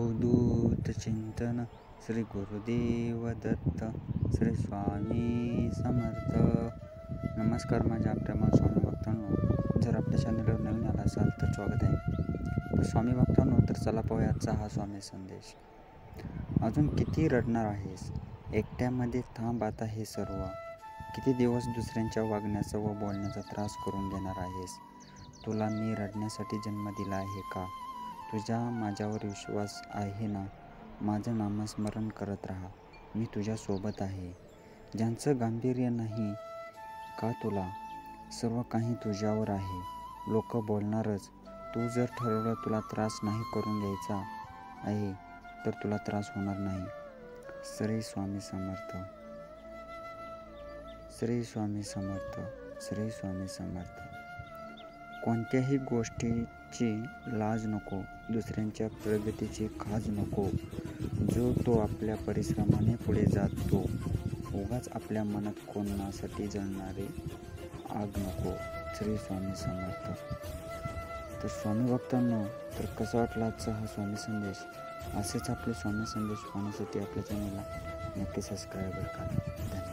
अवधूत चिंतन श्री गुरुदेव दत्त श्री स्वामी समर्थ. नमस्कार माझ्या प्रेमळ स्वामी भक्तांनो. जर आपल्या चॅनलवर नवीन आला असाल तर स्वागत आहे. तर स्वामी भक्तांनो, तर चला पाहूया आजचा हा स्वामी संदेश. अजून किती रडणार आहेस? एकट्यामध्ये थांब आता हे सर्व. किती दिवस दुसऱ्यांच्या वागण्याचा व बोलण्याचा त्रास करून घेणार आहेस? तुला मी रडण्यासाठी जन्म दिला आहे का? तुझा माझ्यावर विश्वास आहे ना? माझं नामस्मरण करत राहा. मी तुझ्यासोबत आहे. ज्यांचं गांभीर्य नाही का तुला? सर्व काही तुझ्यावर आहे. लोक बोलणारच. तू जर ठरवलं तुला त्रास नाही करून घ्यायचा आहे तर तुला त्रास होणार नाही. श्री स्वामी समर्थ. श्री स्वामी समर्थ. श्री स्वामी समर्थ. कोणत्याही गोष्टीची लाज नको, दुसऱ्यांच्या प्रगतीची खाज नको. जो तो आपल्या परिश्रमाने पुढे जातो. उगाच आपल्या मनात कोणासाठी जळणारे आग नको. श्री स्वामी समर्थ. तर स्वामी भक्तांनो, तर कसा वाटला आजचा हा स्वामी संदेश? असेच आपले स्वामी संदेश पाहण्यासाठी आपल्या चॅनलला नक्की सबस्क्राईब करा. धन्यवाद.